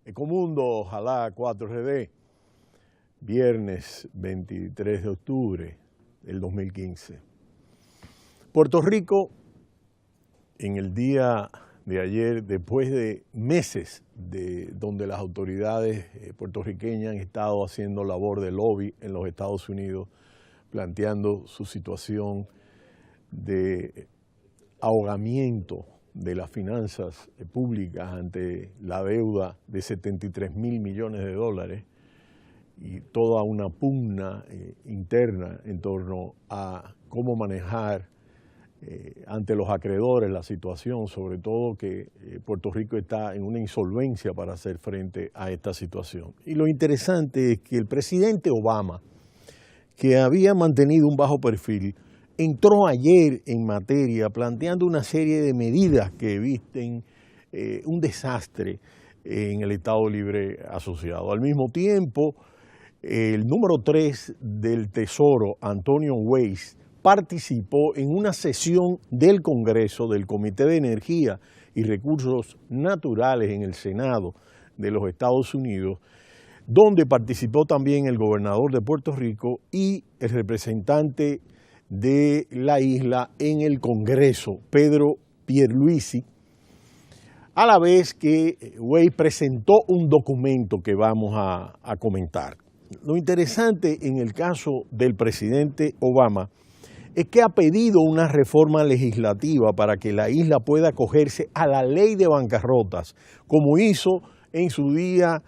Ecomundo, ojalá 4RD, viernes 23 de octubre del 2015. Puerto Rico, en el día de ayer, después de meses donde las autoridades puertorriqueñas han estado haciendo labor de lobby en los Estados Unidos, planteando su situación de ahogamiento de las finanzas públicas ante la deuda de 73.000 millones de dólares y toda una pugna interna en torno a cómo manejar ante los acreedores la situación, sobre todo que Puerto Rico está en una insolvencia para hacer frente a esta situación. Y lo interesante es que el presidente Obama, que había mantenido un bajo perfil, entró ayer en materia planteando una serie de medidas que eviten un desastre en el Estado Libre Asociado. Al mismo tiempo, el número 3 del Tesoro, Antonio Weiss, participó en una sesión del Congreso, del Comité de Energía y Recursos Naturales en el Senado de los Estados Unidos, donde participó también el gobernador de Puerto Rico y el representante de la isla en el Congreso, Pedro Pierluisi, a la vez que Weiss presentó un documento que vamos a comentar. Lo interesante en el caso del presidente Obama es que ha pedido una reforma legislativa para que la isla pueda acogerse a la ley de bancarrotas, como hizo en su día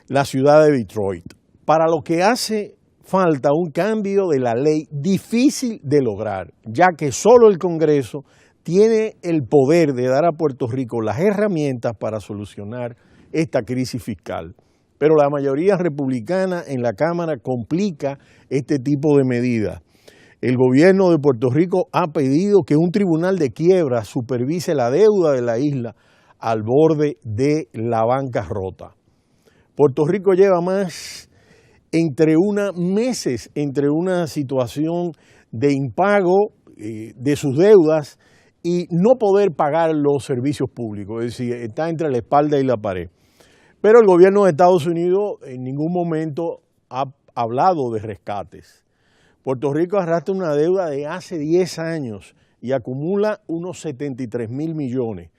la ciudad de Detroit, para lo que hace falta un cambio de la ley difícil de lograr, ya que solo el Congreso tiene el poder de dar a Puerto Rico las herramientas para solucionar esta crisis fiscal. Pero la mayoría republicana en la Cámara complica este tipo de medidas. El gobierno de Puerto Rico ha pedido que un tribunal de quiebra supervise la deuda de la isla al borde de la bancarrota. Puerto Rico lleva meses entre una situación de impago de sus deudas y no poder pagar los servicios públicos, es decir, está entre la espalda y la pared. Pero el gobierno de Estados Unidos en ningún momento ha hablado de rescates. Puerto Rico arrastra una deuda de hace 10 años y acumula unos 73.000 millones.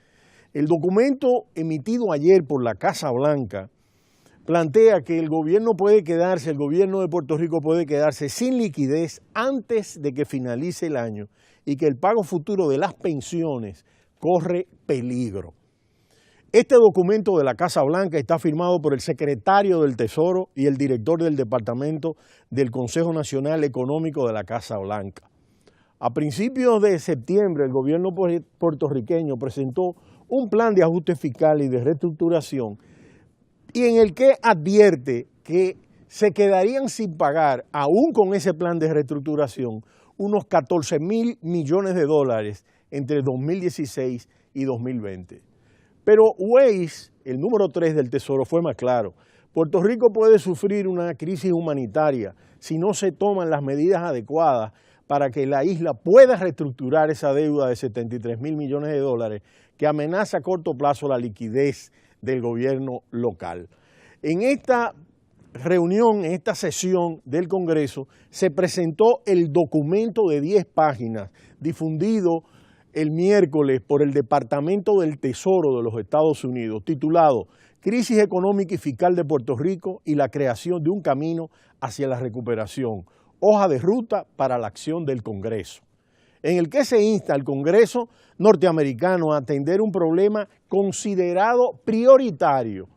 El documento emitido ayer por la Casa Blanca plantea que el gobierno de Puerto Rico puede quedarse sin liquidez antes de que finalice el año y que el pago futuro de las pensiones corre peligro. Este documento de la Casa Blanca está firmado por el secretario del Tesoro y el director del Departamento del Consejo Nacional Económico de la Casa Blanca. A principios de septiembre, el gobierno puertorriqueño presentó un plan de ajuste fiscal y de reestructuración y en el que advierte que se quedarían sin pagar, aún con ese plan de reestructuración, unos 14.000 millones de dólares entre 2016 y 2020. Pero Weiss, el número 3 del Tesoro, fue más claro. Puerto Rico puede sufrir una crisis humanitaria si no se toman las medidas adecuadas para que la isla pueda reestructurar esa deuda de 73.000 millones de dólares que amenaza a corto plazo la liquidez del gobierno local. En esta reunión, en esta sesión del Congreso, se presentó el documento de 10 páginas difundido el miércoles por el Departamento del Tesoro de los Estados Unidos, titulado Crisis económica y fiscal de Puerto Rico y la creación de un camino hacia la recuperación, hoja de ruta para la acción del Congreso, en el que se insta al Congreso norteamericano a atender un problema considerado prioritario.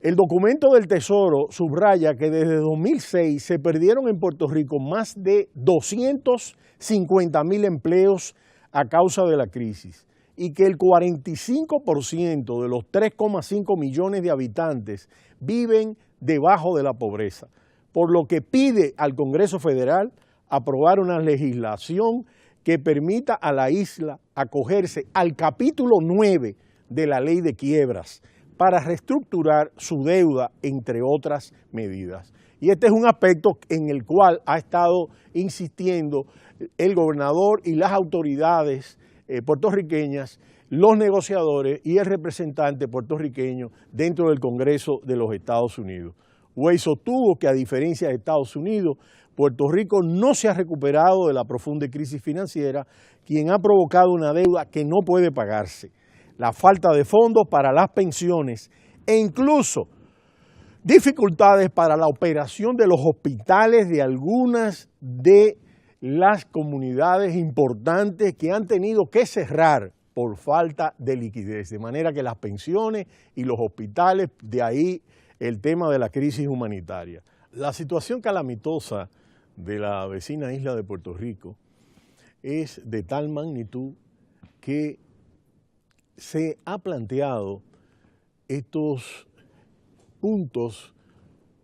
El documento del Tesoro subraya que desde 2006 se perdieron en Puerto Rico más de 250.000 empleos a causa de la crisis y que el 45% de los 3,5 millones de habitantes viven debajo de la pobreza, por lo que pide al Congreso Federal aprobar una legislación que permita a la isla acogerse al capítulo 9 de la ley de quiebras para reestructurar su deuda, entre otras medidas. Y este es un aspecto en el cual ha estado insistiendo el gobernador y las autoridades puertorriqueñas, los negociadores y el representante puertorriqueño dentro del Congreso de los Estados Unidos. Way sostuvo que, a diferencia de Estados Unidos, Puerto Rico no se ha recuperado de la profunda crisis financiera, quien ha provocado una deuda que no puede pagarse, la falta de fondos para las pensiones e incluso dificultades para la operación de los hospitales de algunas de las comunidades importantes que han tenido que cerrar por falta de liquidez, de manera que las pensiones y los hospitales, de ahí el tema de la crisis humanitaria. La situación calamitosa de la vecina isla de Puerto Rico es de tal magnitud que se ha planteado estos puntos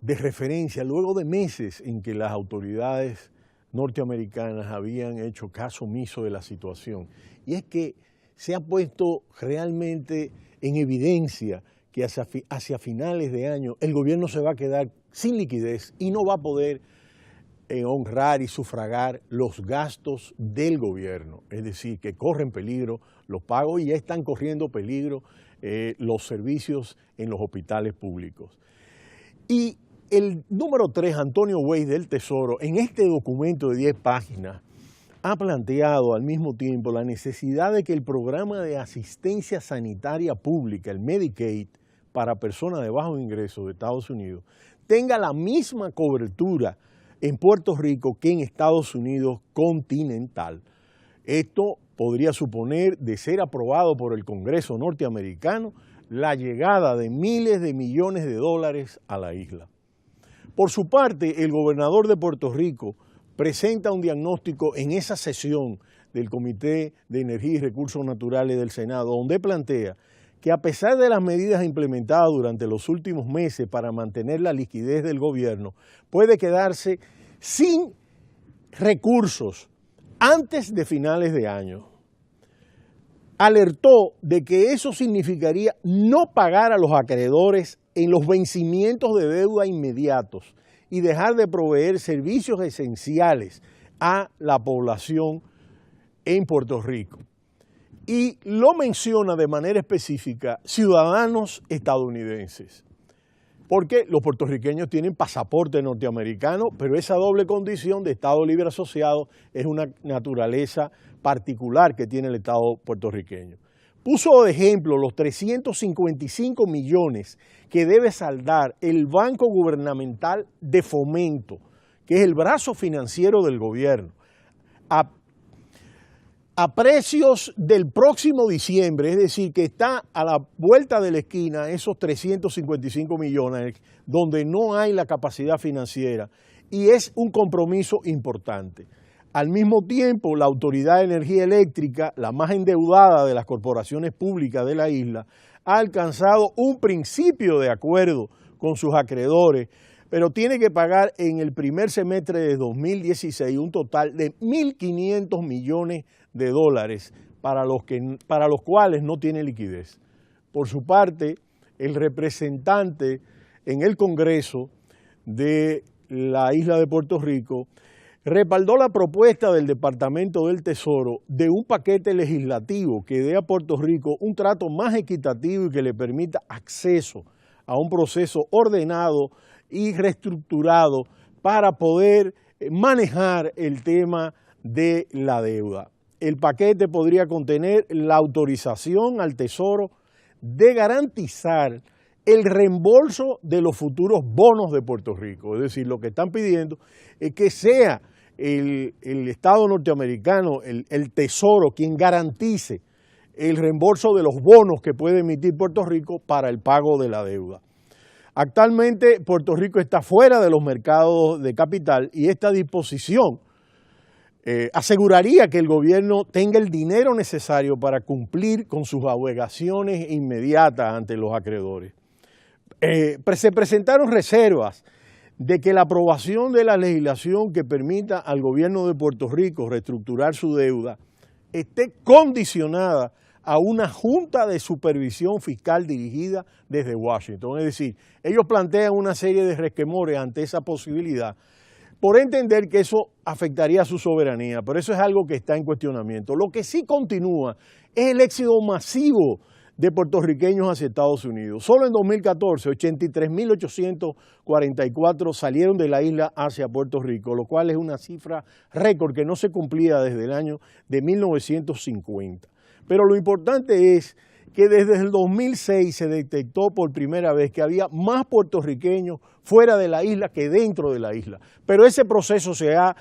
de referencia luego de meses en que las autoridades norteamericanas habían hecho caso omiso de la situación. Y es que se ha puesto realmente en evidencia que hacia finales de año el gobierno se va a quedar sin liquidez y no va a poder honrar y sufragar los gastos del gobierno. Es decir, que corren peligro los pagos y ya están corriendo peligro los servicios en los hospitales públicos. Y el número 3, Antonio Way del Tesoro, en este documento de 10 páginas, ha planteado al mismo tiempo la necesidad de que el programa de asistencia sanitaria pública, el Medicaid, para personas de bajos ingresos de Estados Unidos, tenga la misma cobertura en Puerto Rico que en Estados Unidos continental. Esto podría suponer, de ser aprobado por el Congreso norteamericano, la llegada de miles de millones de dólares a la isla. Por su parte, el gobernador de Puerto Rico presenta un diagnóstico en esa sesión del Comité de Energía y Recursos Naturales del Senado, donde plantea que, a pesar de las medidas implementadas durante los últimos meses para mantener la liquidez del gobierno, puede quedarse sin recursos antes de finales de año. Alertó de que eso significaría no pagar a los acreedores en los vencimientos de deuda inmediatos y dejar de proveer servicios esenciales a la población en Puerto Rico. Y lo menciona de manera específica ciudadanos estadounidenses, porque los puertorriqueños tienen pasaporte norteamericano, pero esa doble condición de Estado libre asociado es una naturaleza particular que tiene el Estado puertorriqueño. Puso de ejemplo los 355 millones que debe saldar el Banco Gubernamental de Fomento, que es el brazo financiero del gobierno, a precios del próximo diciembre, es decir, que está a la vuelta de la esquina esos 355 millones, donde no hay la capacidad financiera, y es un compromiso importante. Al mismo tiempo, la Autoridad de Energía Eléctrica, la más endeudada de las corporaciones públicas de la isla, ha alcanzado un principio de acuerdo con sus acreedores, pero tiene que pagar en el primer semestre de 2016 un total de 1.500 millones de dólares para los cuales no tiene liquidez. Por su parte, el representante en el Congreso de la isla de Puerto Rico respaldó la propuesta del Departamento del Tesoro de un paquete legislativo que dé a Puerto Rico un trato más equitativo y que le permita acceso a un proceso ordenado y reestructurado para poder manejar el tema de la deuda. El paquete podría contener la autorización al Tesoro de garantizar el reembolso de los futuros bonos de Puerto Rico. Es decir, lo que están pidiendo es que sea el Estado norteamericano, el Tesoro, quien garantice el reembolso de los bonos que puede emitir Puerto Rico para el pago de la deuda. Actualmente Puerto Rico está fuera de los mercados de capital y esta disposición aseguraría que el gobierno tenga el dinero necesario para cumplir con sus obligaciones inmediatas ante los acreedores. Se presentaron reservas de que la aprobación de la legislación que permita al gobierno de Puerto Rico reestructurar su deuda esté condicionada a una junta de supervisión fiscal dirigida desde Washington. Es decir, ellos plantean una serie de resquemores ante esa posibilidad por entender que eso afectaría a su soberanía, pero eso es algo que está en cuestionamiento. Lo que sí continúa es el éxodo masivo de puertorriqueños hacia Estados Unidos. Solo en 2014, 83.844 salieron de la isla hacia Puerto Rico, lo cual es una cifra récord que no se cumplía desde el año de 1950. Pero lo importante es que desde el 2006 se detectó por primera vez que había más puertorriqueños fuera de la isla que dentro de la isla. Pero ese proceso se ha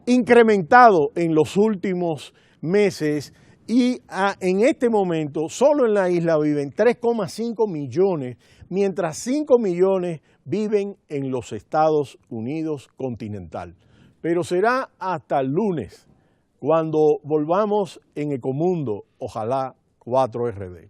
incrementado en los últimos meses y en este momento solo en la isla viven 3,5 millones, mientras 5 millones viven en los Estados Unidos continental. Pero será hasta el lunes cuando volvamos en Ecomundo, ojalá 4RD.